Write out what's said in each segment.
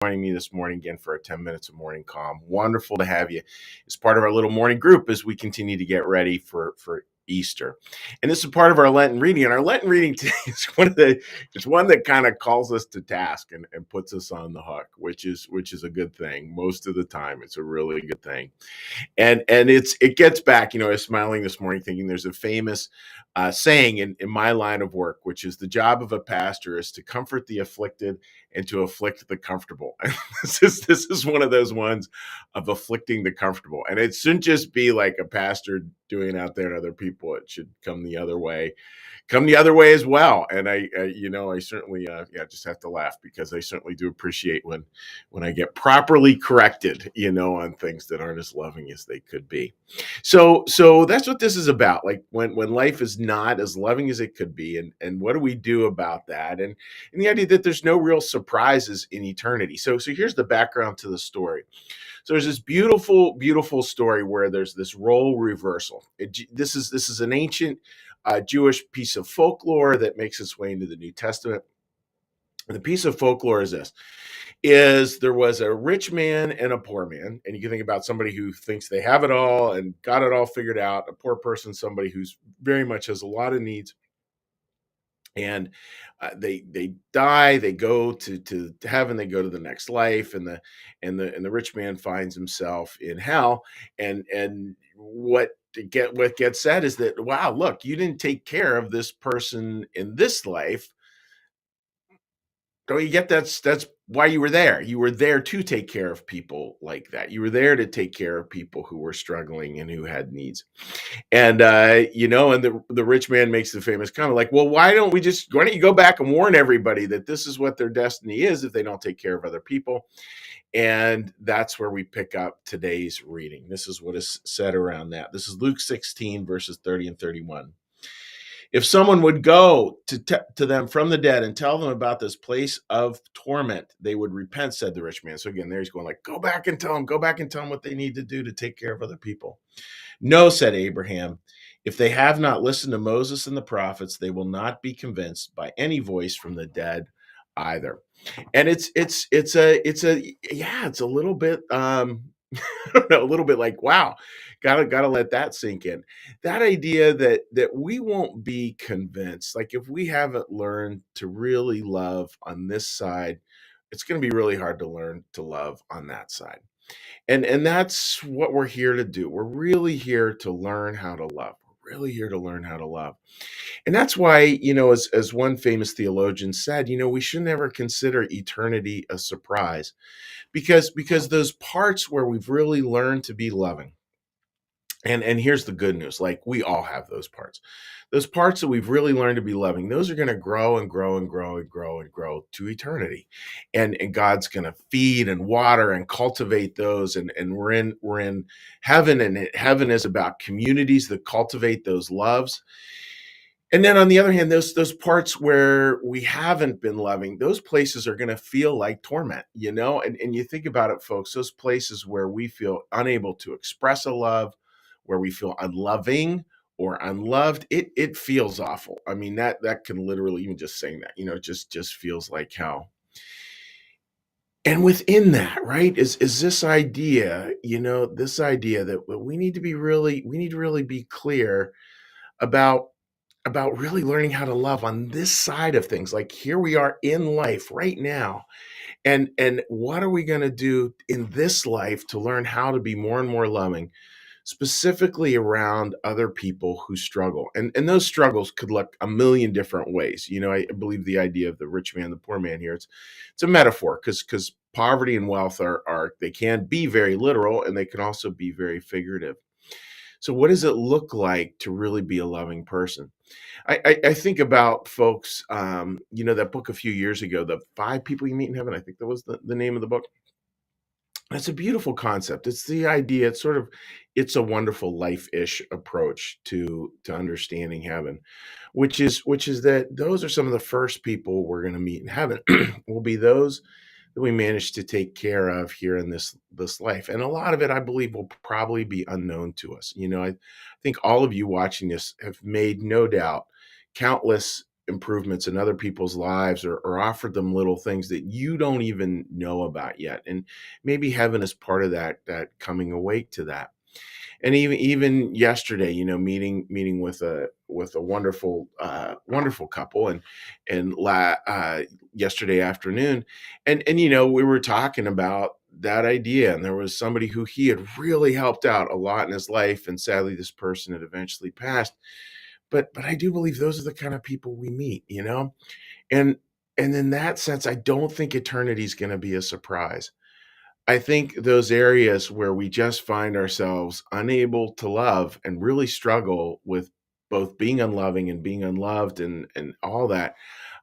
joining me this morning again for our 10 minutes of morning calm. Wonderful to have you as part of our little morning group as we continue to get ready for Easter. And this is part of our Lenten reading. And our Lenten reading today is it's one that kind of calls us to task and puts us on the hook, which is a good thing. Most of the time, it's a really good thing. And it gets back. I was smiling this morning thinking there's a famous saying in my line of work, which is the job of a pastor is to comfort the afflicted and to afflict the comfortable. This is one of those ones of afflicting the comfortable, and it shouldn't just be like a pastor doing out there to other people. It should come the other way as well. And I certainly just have to laugh because I certainly do appreciate when I get properly corrected, on things that aren't as loving as they could be. So that's what this is about. Like when life is not as loving as it could be, and what do we do about that? And the idea that there's no real surprises in eternity. So here's the background to the story. So there's this beautiful, beautiful story where there's this role reversal. This is an ancient Jewish piece of folklore that makes its way into the New Testament. And the piece of folklore is this: is there was a rich man and a poor man, and you can think about somebody who thinks they have it all and got it all figured out. A poor person, somebody who's very much has a lot of needs, and they die, they go to heaven, they go to the next life, and the rich man finds himself in hell. And what gets said is that, wow, look, you didn't take care of this person in this life. Don't you get that's why you were there? You were there to take care of people like that. You were there to take care of people who were struggling and who had needs. And and the rich man makes the famous comment, like, well, why don't you go back and warn everybody that this is what their destiny is if they don't take care of other people? And that's where we pick up today's reading. This is what is said around that. This is Luke 16, verses 30 and 31. If someone would go to them from the dead and tell them about this place of torment, they would repent, said the rich man. So again, there he's going like, go back and tell them what they need to do to take care of other people. No, said Abraham, if they have not listened to Moses and the prophets, they will not be convinced by any voice from the dead either. And it's a little bit a little bit like, wow, gotta let that sink in. That idea that we won't be convinced, like if we haven't learned to really love on this side, it's going to be really hard to learn to love on that side. And that's what we're here to do. We're really here to learn how to love. We're really here to learn how to love. And that's why, as one famous theologian said, we should never consider eternity a surprise, because those parts where we've really learned to be loving, and here's the good news, like we all have those parts that we've really learned to be loving, those are going to grow and grow and grow and grow and grow to eternity. And God's going to feed and water and cultivate those. And we're in heaven, and heaven is about communities that cultivate those loves. And then on the other hand, those parts where we haven't been loving, those places are going to feel like torment, and you think about it, folks, those places where we feel unable to express a love, where we feel unloving or unloved, it feels awful. I mean, that can literally, even just saying that, it just feels like hell. And within that, right, is this idea, that we need to really be clear about really learning how to love on this side of things. Like here we are in life right now. And what are we going to do in this life to learn how to be more and more loving, specifically around other people who struggle? And those struggles could look a million different ways. I believe the idea of the rich man, the poor man here, it's a metaphor, because poverty and wealth are they can be very literal, and they can also be very figurative. So what does it look like to really be a loving person? I think about folks, that book a few years ago, The Five People You Meet in Heaven. I think that was the name of the book. It's a beautiful concept. It's the idea, it's a wonderful life-ish approach to understanding heaven, which is that those are some of the first people we're going to meet in heaven will be those that we manage to take care of here in this life. And a lot of it, I believe, will probably be unknown to us. I think all of you watching this have made, no doubt, countless improvements in other people's lives, or offer them little things that you don't even know about yet. And maybe heaven is part of that coming awake to that. And even yesterday, meeting with a wonderful wonderful couple, and yesterday afternoon, and we were talking about that idea, and there was somebody who he had really helped out a lot in his life, and sadly this person had eventually passed. But I do believe those are the kind of people we meet. And and in that sense, I don't think eternity is going to be a surprise. I think those areas where we just find ourselves unable to love and really struggle with both being unloving and being unloved, and all that,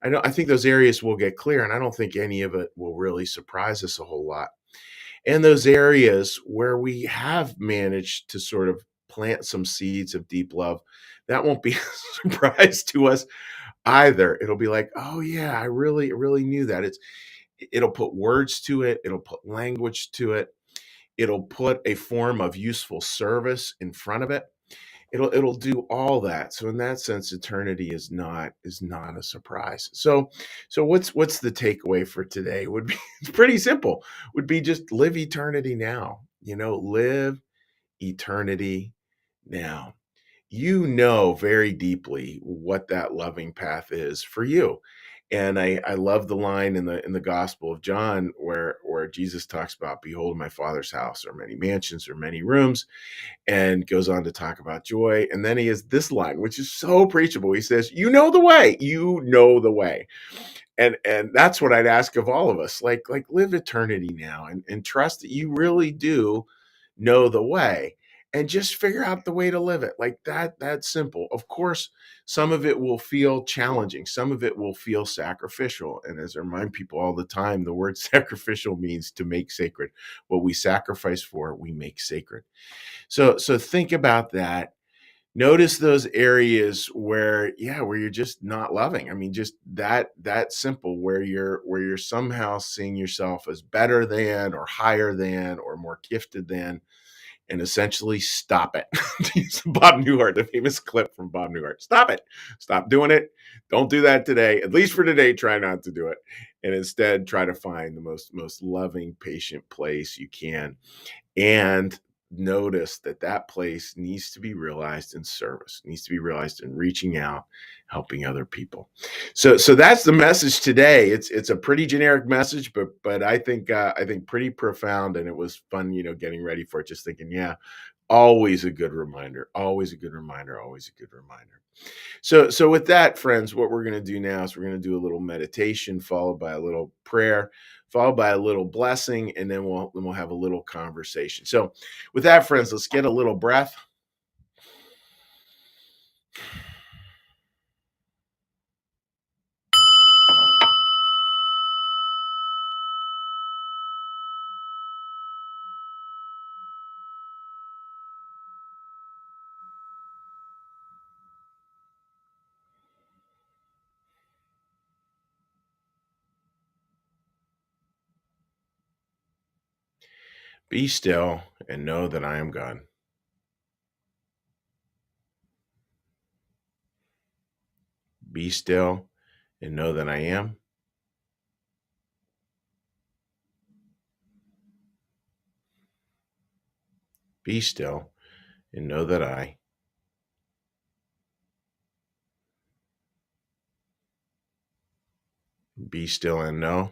I think those areas will get clear, and I don't think any of it will really surprise us a whole lot. And those areas where we have managed to sort of plant some seeds of deep love, that won't be a surprise to us either. It'll be like, "Oh yeah, I really knew that." It'll put words to it, it'll put language to it, it'll put a form of useful service in front of it. It'll do all that. So in that sense, eternity is not a surprise. So what's the takeaway for today? Would be it's pretty simple. Would be just live eternity now. Live eternity now. You know very deeply what that loving path is for you. And I love the line in the Gospel of John where Jesus talks about, "Behold, my Father's house are many mansions or many rooms," and goes on to talk about joy. And then he has this line, which is so preachable. He says, you know the way." And that's what I'd ask of all of us. Like live eternity now, and trust that you really do know the way, and just figure out the way to live it. Like that's simple. Of course, some of it will feel challenging, some of it will feel sacrificial. And as I remind people all the time, the word sacrificial means to make sacred. What we sacrifice for, we make sacred. So think about that. Notice those areas where you're just not loving. I mean, just that simple, where you're somehow seeing yourself as better than, or higher than, or more gifted than, and essentially stop it. To use Bob Newhart, the famous clip from Bob Newhart. Stop it. Stop doing it. Don't do that today. At least for today, try not to do it. And instead try to find the most loving, patient place you can. And notice that place needs to be realized in service, needs to be realized in reaching out, helping other people. So that's the message today. It's a pretty generic message, but I think pretty profound, and it was fun, getting ready for it, just thinking, yeah, always a good reminder, always a good reminder, always a good reminder. So with that, friends, what we're going to do now is we're going to do a little meditation, followed by a little prayer, followed by a little blessing, and then we'll have a little conversation. So with that, friends, let's get a little breath. Be still and know that I am God. Be still and know that I am. Be still and know that I. Be still and know.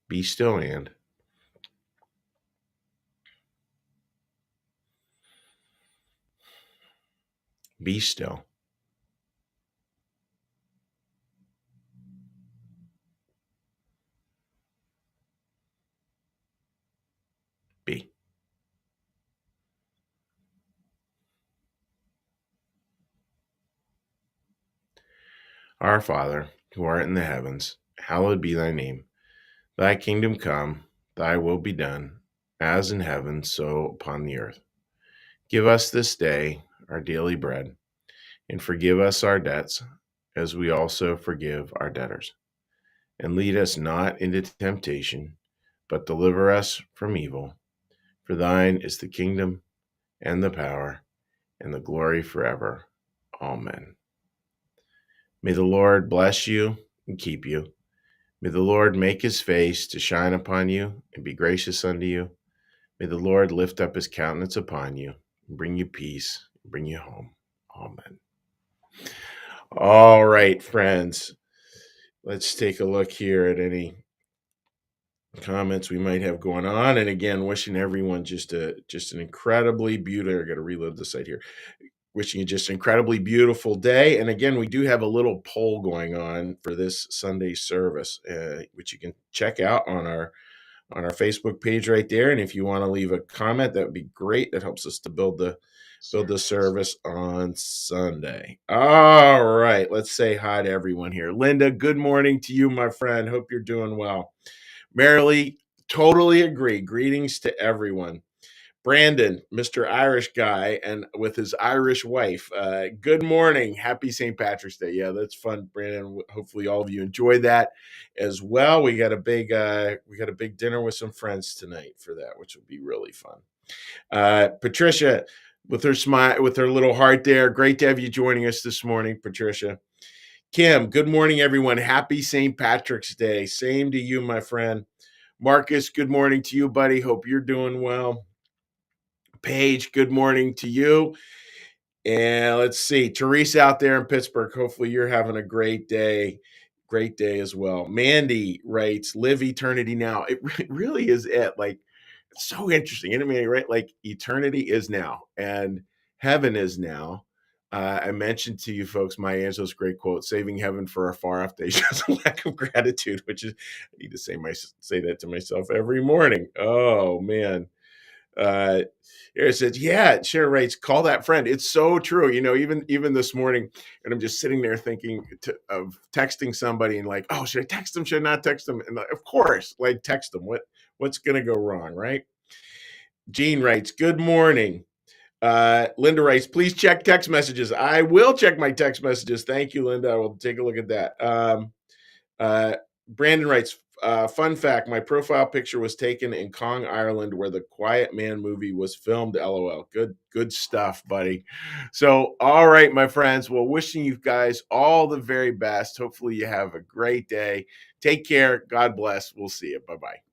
Be still and. Be still. Be. Our Father, who art in the heavens, hallowed be thy name. Thy kingdom come, thy will be done, as in heaven, so upon the earth. Give us this day our daily bread, and forgive us our debts, as we also forgive our debtors. And lead us not into temptation, but deliver us from evil. For thine is the kingdom, and the power, and the glory forever. Amen. May the Lord bless you and keep you. May the Lord make his face to shine upon you and be gracious unto you. May the Lord lift up his countenance upon you and bring you peace, and bring you home. Amen. All right, friends. Let's take a look here at any comments we might have going on. And again, wishing everyone just an incredibly beautiful. I got to reload the site here. Wishing you just an incredibly beautiful day. And again, we do have a little poll going on for this Sunday service, which you can check out on our Facebook page right there. And if you want to leave a comment, that would be great. That helps us to build the service on Sunday. All right, let's say hi to everyone here. Linda, good morning to you, my friend. Hope you're doing well. Marilee, totally agree. Greetings to everyone. Brandon, Mr. Irish guy, and with his Irish wife. Good morning. Happy St. Patrick's Day. Yeah, that's fun, Brandon. Hopefully all of you enjoyed that as well. We got a big dinner with some friends tonight for that, which will be really fun. Patricia, with her smile, with her little heart there. Great to have you joining us this morning, Patricia. Kim, good morning, everyone. Happy St. Patrick's Day. Same to you, my friend. Marcus, good morning to you, buddy. Hope you're doing well. Paige, good morning to you. And let's see, Teresa out there in Pittsburgh. Hopefully you're having a great day. Great day as well. Mandy writes, live eternity now. It really is it. Like, it's so interesting. You know what I mean, right? Like, eternity is now and heaven is now. I mentioned to you folks Maya Angelou's great quote, saving heaven for a far off day shows a lack of gratitude, which is, I need to say that to myself every morning. Oh, man. Here it says, yeah, Sharon writes, call that friend. It's so true. You know, even this morning, and I'm just sitting there thinking of texting somebody and like, oh, should I text them? Should I not text them? And of course, like text them. What's going to go wrong, right? Jean writes, good morning. Linda writes, please check text messages. I will check my text messages. Thank you, Linda. I will take a look at that. Brandon writes, fun fact, my profile picture was taken in Kong, Ireland, where the Quiet Man movie was filmed. LOL. Good stuff, buddy. So, all right, my friends. Well, wishing you guys all the very best. Hopefully you have a great day. Take care. God bless. We'll see you. Bye-bye.